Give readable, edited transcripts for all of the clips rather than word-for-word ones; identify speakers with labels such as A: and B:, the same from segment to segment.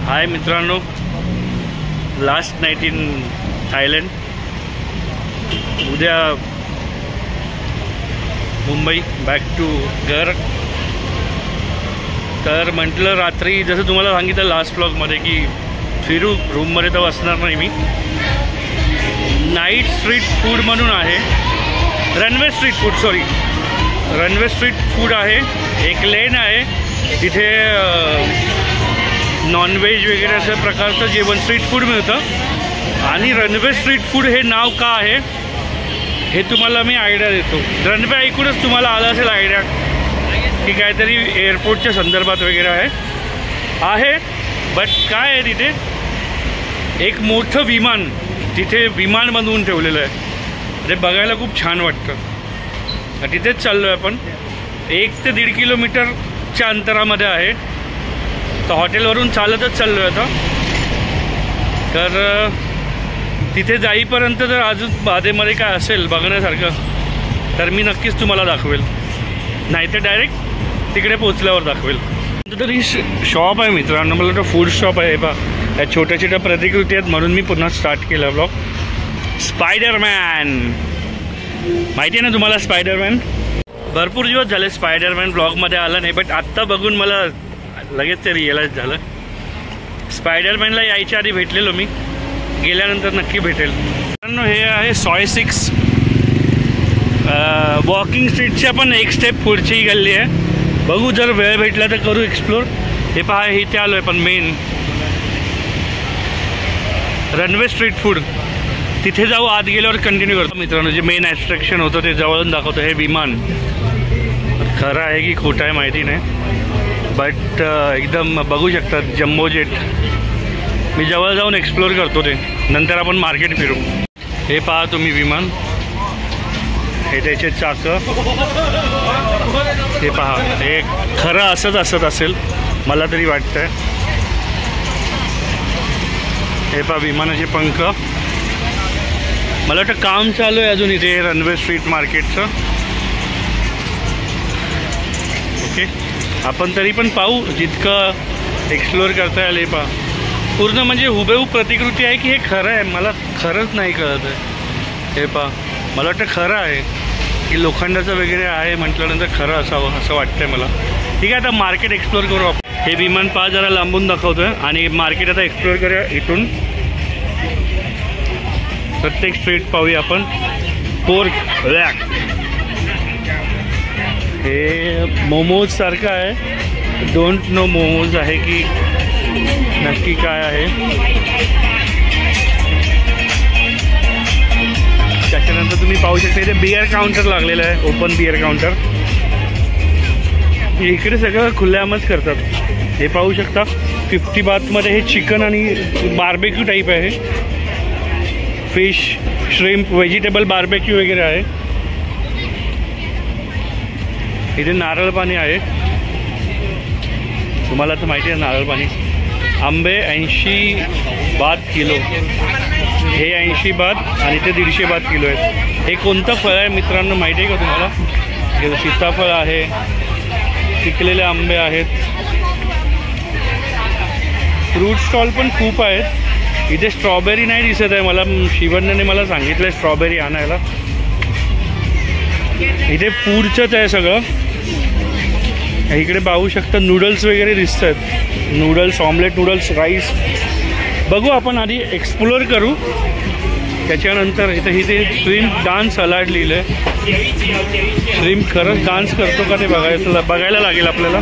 A: हाय मित्रांनो, last night in Thailand. उद्या Mumbai back to घर. तर म्हटलं रात्री जसं तुम्हाला सांगितलं लास्ट ब्लॉगमध्ये की फिरू रूममध्ये तर बसणार नाही मी. नाईट स्ट्रीट फूड म्हणून आहे, रनवे स्ट्रीट फूड आहे. एक लेन आहे तिथे नॉनव्हेज वगैरे अशा प्रकारचं जेवण स्ट्रीट फूड मिळतं. आणि रनवे स्ट्रीट फूड हे नाव का आहे हे तुम्हाला मी आयडिया देतो. रनवे ऐकूनच तुम्हाला आलं असेल आयडिया की काहीतरी एअरपोर्टच्या संदर्भात वगैरे आहे. बट काय आहे, तिथे एक मोठं विमान, तिथे विमान बनवून ठेवलेलं आहे. ते बघायला खूप छान वाटतं. तिथेच चाललो आहे आपण. 1 ते 1.5 किलोमीटरच्या अंतरामध्ये आहे. तर हॉटेलवरून चालतच चाललो आहे आता. तर तिथे जाईपर्यंत जर अजून बाधेमध्ये काय असेल बघण्यासारखं तर मी नक्कीच तुम्हाला दाखवेल, नाही तर डायरेक्ट तिकडे पोचल्यावर दाखवेल. तर ही शॉप आहे मित्रांनो, मला वाटतं फूड शॉप आहे. बा या छोट्या छोट्या प्रतिकृती आहेत म्हणून मी पुन्हा स्टार्ट केला ब्लॉग. स्पायडरमॅन माहिती आहे ना तुम्हाला? स्पायडरमॅन भरपूर दिवस झाले स्पायडरमॅन ब्लॉगमध्ये आला नाही, बट आत्ता बघून मला लगेच ते रिअलाइज झालं. स्पायडरमॅनला यायच्या आधी भेटलेलो मी, गेल्यानंतर नक्की भेटेल. हे आहे सॉय 6 वॉकिंग स्ट्रीटची. आपण एक स्टेप पुढची गल्ली आहे. बघू जर वेळ भेटला तर करू एक्सप्लोर. हे पहा, हे इथे आलो आहे. पण मेन रनवे स्ट्रीट फूड तिथे जाऊ. आत गेल्यावर कंटिन्यू करतो मित्रांनो. जे मेन अट्रॅक्शन होतं ते जवळून दाखवतो. हे विमान खरं आहे की खोटं आहे माहिती नाही, बट एकदम बघू शकतात. Jumbo jet. मी जवळ जाऊन एक्सप्लोर करतो ते. नंतर आपण मार्केट फिरू. हे पहा तुम्ही विमान, हे त्याचे चाकं. हे पहा, हे खरं असत असेल मला तरी वाटतंय. हे पहा विमानाचे पंख. मला वाटतं काम चालू आहे अजून इथे रनवे स्ट्रीट मार्केटचं. ओके, आपण तरी पण पाहू जितकं एक्सप्लोर करता येईल. हे पहा पूर्ण म्हणजे हुबेहूब प्रतिकृती आहे की हे खरं आहे मला खरंच नाही कळत आहे. हे पहा, मला वाटतं खरं आहे की लोखंडाचं वगैरे आहे म्हटल्यानंतर खरं असावं असं वाटतंय मला. ठीक आहे, आता मार्केट एक्सप्लोर करू आपण. हे विमान पहा जरा लांबून दाखवतोय आणि मार्केट आता एक्सप्लोर करूया इथून. प्रत्येक स्ट्रीट पाहूया आपण. पोर्क रॅक, हे मोमोज सारखं आहे. डोंट नो मोमोज आहे की नक्की काय आहे. त्याच्यानंतर तुम्ही पाहू शकता इथे बिअर काउंटर लागलेलं आहे. Open beer counter. इकडे सगळं खुल्यामच करतात. हे पाहू शकता 50 बातमध्ये हे चिकन आणि बार्बेक्यू टाईप आहे. फिश, श्रिम्प, व्हेजिटेबल बार्बेक्यू वगैरे आहे. इथे नारळ पाणी आहे. तुम्हाला तर माहिती आहे नारळ पाणी. आंबे 80 बात किलो. हे 80 बात आणि ते 150 बात किलो आहेत. हे कोणतं फळ आहे मित्रांनो माहिती आहे का तुम्हाला? हे सीताफळ आहे. पिकलेले आंबे आहेत. फ्रूट स्टॉल पण खूप आहेत. इथे स्ट्रॉबेरी नाही दिसत आहे मला. शिवण्यने मला सांगितलं स्ट्रॉबेरी आणायला. इथे फूडचंच आहे सगळं. इकडे पाहू शकता नूडल्स वगैरे दिसत आहेत. Noodles, omelette noodles, rice. बघू आपण आधी एक्सप्लोर करू. त्याच्यानंतर इथे श्रिम्प डान्स सलाड लिहिलं आहे. श्रिम्प खरंच डान्स करतो का ते बघायला लागेल आपल्याला.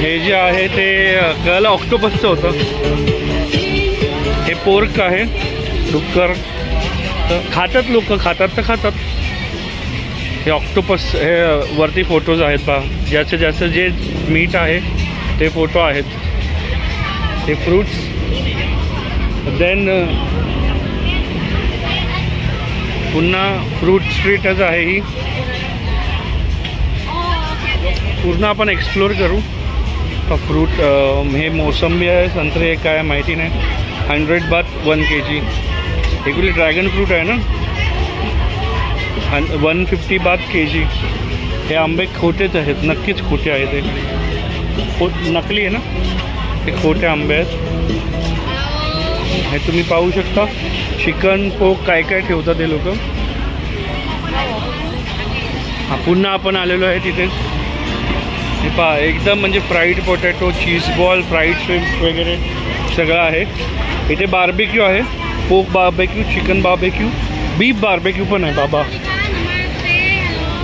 A: हे जे आहे ते कळलं ऑक्टोपसचं होतं. हे पोर्क आहे. डुक्कर खातात लोक, खातात. हे ऑक्टोपस. हे वरती फोटोज आहेत पहा. ज्याचं ज्याचं जे मीठ आहे ते फोटो आहेत. हे फ्रूट्स. देन पुन्हा फ्रूट स्ट्रीटच आहे ही. पूर्ण आपण एक्सप्लोर करू. फ्रूट हे मोसंबी आहे, संत्रे काय माहिती नाही. 100 बात 1 kg. हे कुठली ड्रॅगन फ्रूट आहे ना. 150 बात KG. हे आंबे खोटेच आहेत, नक्कीच खोटे आहेत. ते नकली आहे ना, ते खोटे आंबे आहेत. हे तुम्ही पाहू शकता. चिकन पोक काय काय ठेवतात हे लोक. पुन्हा आपण आलेलो आहे तिथे. हे पहा, एकदम म्हणजे fried potato, cheese ball, fried shrimp वगैरे सगळं आहे. इथे बार्बेक्यू आहे, pork barbecue, chicken barbecue, beef barbecue पण आहे बाबा.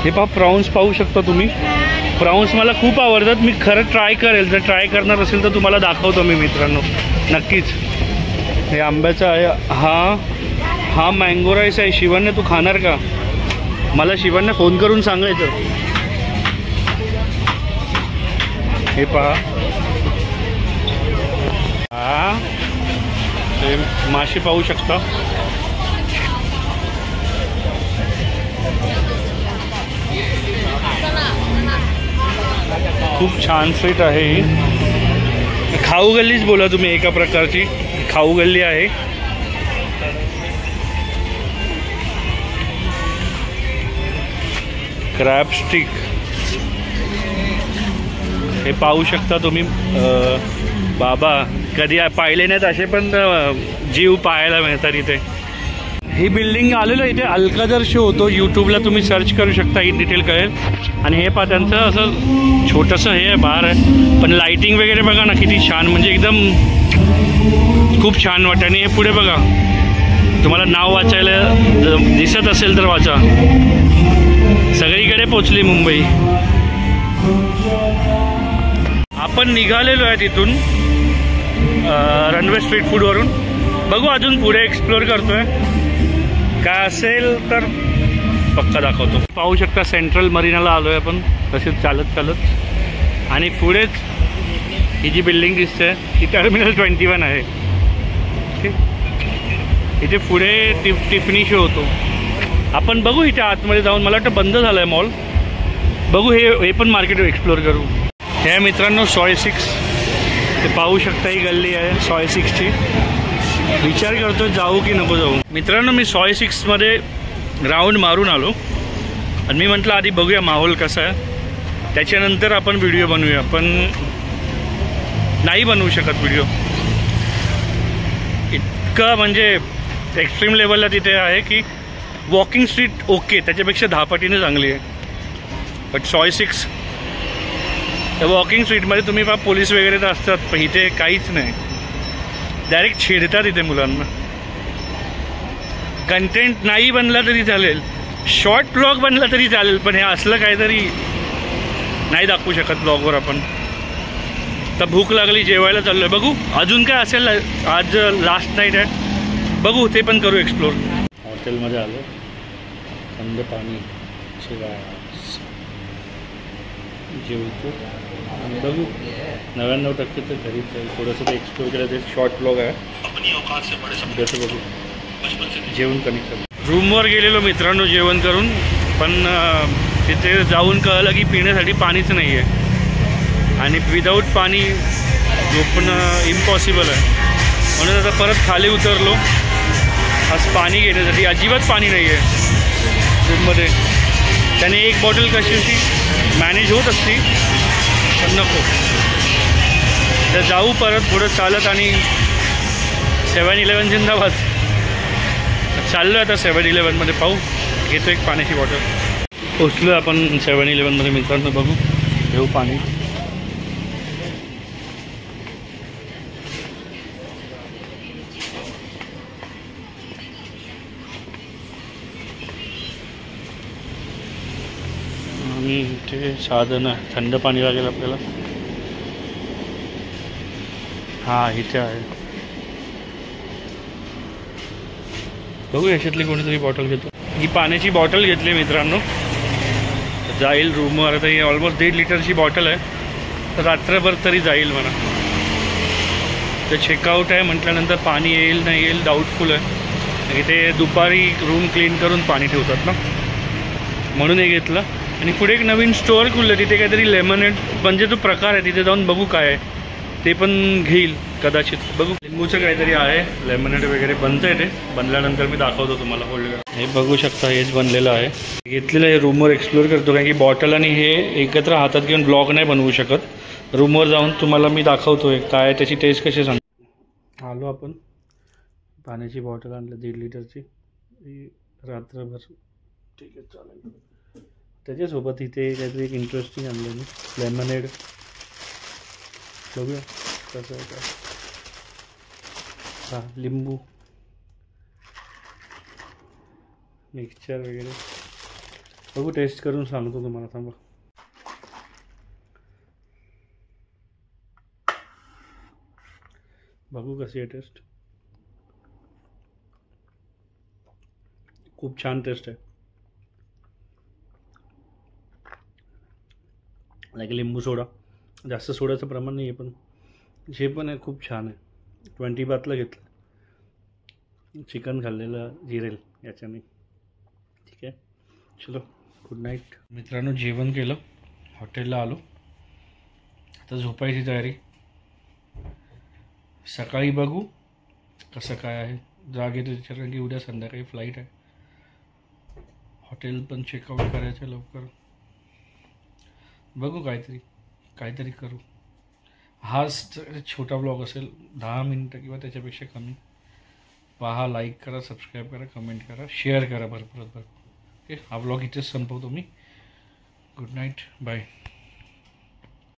A: हे पहा, प्रॉन्स पाहू शकता तुम्ही. प्रॉन्स मला खूप आवडतात. मी खरं ट्राय करेल, जर ट्राय करणार असेल तर तुम्हाला दाखवतो मी मित्रांनो, नक्कीच. हे आंब्याचं आहे. हा मँगो राईस आहे. शिवांना तू खाणार का? मला शिवांना फोन करून सांगायचं. हे पहा, हे मासे पाहू शकता. खूप छान स्वीट आहे ही. खाऊ गल्लीच बोला तुम्ही, एका प्रकारची खाऊ गल्ली आहे. क्रॅब स्टिक हे पाहू शकता तुम्ही. बाबा कधी पाहिले नाहीत असे पण जीव पाहायला मिळतात इथे. ही बिल्डिंग आलेलं इथे अल्कादर शो होतो. यूट्यूबला तुम्ही सर्च करू शकता, इन डिटेल कळेल. आणि हे पहा, त्यांचं असं छोटंसं हे बार आहे, पण लाईटिंग वगैरे बघा ना किती छान, म्हणजे एकदम खूप छान वाटतं. आणि हे पुढे बघा, तुम्हाला नाव वाचायला दिसत असेल तर वाचा. सगळीकडे पोचली मुंबई. आपण निघालेलो आहे तिथून रनवे स्ट्रीट फूडवरून. बघू अजून पुढे एक्सप्लोअर करतोय, काय असेल तर पक्का दाखवतो. पाहू शकता सेंट्रल मरीनाला आलो आहे आपण तसेच चालत चालत. आणि पुढेच ही जी बिल्डिंग दिसते ही टर्मिनल 21 आहे. इथे पुढे टिफनी शो होतो. आपण बघू इथे आतमध्ये जाऊन. मला वाटतं बंद झालं आहे मॉल. बघू हे पण मार्केट एक्सप्लोअर करू. हे मित्रांनो सोय 6. ते पाहू शकता ही गल्ली आहे सोय 6ची. विचार करतो जाऊ की नको जाऊ. मित्रांनो मी सोय 6मध्ये राऊंड मारून आलो आणि मी म्हटलं आधी बघूया माहोल कसा आहे, त्याच्यानंतर आपण व्हिडिओ बनवूया. पण नाही बनवू शकत व्हिडिओ, इतकं म्हणजे एक्स्ट्रीम लेवलला तिथे आहे की वॉकिंग स्ट्रीट ओके, त्याच्यापेक्षा 10 पटीने चांगली आहे. बट सोय 6 वॉकिंग स्ट्रीटमध्ये तुम्ही पहा पोलीस वगैरे तर असतात, पण इथे काहीच नाही. डायरेक्ट छेडतात इथे मुलांना. कंटेंट नाही बनला तरी चालेल, शॉर्ट ब्लॉग बनला तरी चालेल, पण हे असलं काहीतरी नाही दाखवू शकत ब्लॉगवर आपण. तर भूक लागली, जेवायला चाललो आहे. बघू अजून काय असेल. आज लास्ट नाईट आहे, बघू ते पण करू एक्सप्लोर. हॉटेलमध्ये आलो, थंड पाणी, जेवतो आणि बघू. 99% तर घरीच आहे. थोडंसं ते एक्सप्लोर केलं, ते शॉर्ट ब्लॉग आहे जसं. बघू जेवण कनेक्ट करू. रूमवर गेलेलो मित्रांनो जेवण करून, पण तिथे जाऊन कळलं की पिण्यासाठी पाणीच नाही आहे आणि विदाऊट पाणी झोपणं इम्पॉसिबल आहे. म्हणून आता परत खाली उतरलो आज पाणी घेण्यासाठी. अजिबात पाणी नाही आहे रूममध्ये. त्याने एक बॉटल कशी अशी मॅनेज होत असती, पण नको. तर जाऊ परत पुढं चालत आणि 7-Eleven जिंदाबाद. चाललो आहे आता 7-Elevenमध्ये, पाहू घेतो एक पाण्याची बॉटल. पोचलो आहे आपण 7-Elevenमध्ये मित्रांनो. बघू घेऊ पाणी. आणि इथे साधन आहे, थंड पाणी लागेल आपल्याला. हां इथे आहे. बघू याच्यातली कोणीतरी बॉटल घेतो. ही पाण्याची बॉटल घेतली मित्रांनो, जाईल रूमवर. आता ही ऑलमोस्ट 1.5 लिटरची बॉटल आहे, तर रात्रभर तरी जाईल म्हणा. तर चेकआउट आहे म्हटल्यानंतर पाणी येईल नाही येईल डाऊटफुल आहे. इथे दुपारी रूम क्लीन करून पाणी ठेवतात ना, म्हणून हे घेतलं. आणि पुढे एक नवीन स्टोअर खुललं, तिथे काहीतरी लेमनेड म्हणजे तो प्रकार आहे, तिथे जाऊन बघू काय आहे. ते पण घेईल कदाचित, बघू. लिंबूचं काहीतरी आहे, लेमनेड वगैरे बनतं आहे. ते बनल्यानंतर मी दाखवतो तुम्हाला. होल्ड हे बघू शकता, हेच बनलेलं आहे. घेतलेलं आहे, रूमवर एक्सप्लोअर करतो, कारण की बॉटल आणि हे एकत्र हातात घेऊन ब्लॉग नाही बनवू शकत. रूमवर जाऊन तुम्हाला मी दाखवतोय काय त्याची टेस्ट कशी सांग. आलो आपण, पाण्याची बॉटल आणलं 1.5 लिटरची, रात्रभर. ठीक आहे, चालेल. त्याच्यासोबत इथे काहीतरी एक इंटरेस्टिंग आणलं मी, लेमनेड. बघूया कसं आहे काय. हां, लिंबू मिक्सचर वगैरे बघू, टेस्ट करून सांगतो तुम्हाला. थांबा. बघू कशी आहे टेस्ट. खूप छान टेस्ट आहे. लाईक लिंबू सोडा, जास्त सोड्याचं प्रमाण नाही आहे, पण जे पण आहे खूप छान आहे. 20 बातला घेतलं. चिकन खाल्लेलं जिरेल याच्याने. ठीक आहे, चलो, गुड नाईट. मित्रांनो, जेवण केलं, हॉटेलला आलो, आता झोपायची तयारी. सकाळी बघू कसं काय आहे. जाग येते त्याच्यावर, की उद्या संध्याकाळी फ्लाईट आहे. हॉटेल पण चेकआउट करायचं लवकर. बघू, काहीतरी करू. हाच छोटा ब्लॉग असेल, 10 मिनटं किंवा त्याच्यापेक्षा कमी. पहा, लाईक करा, सबस्क्राईब करा, कमेंट करा, शेअर करा भरपूर. ओके, हा ब्लॉग इथेच संपवतो मी. Good night, bye.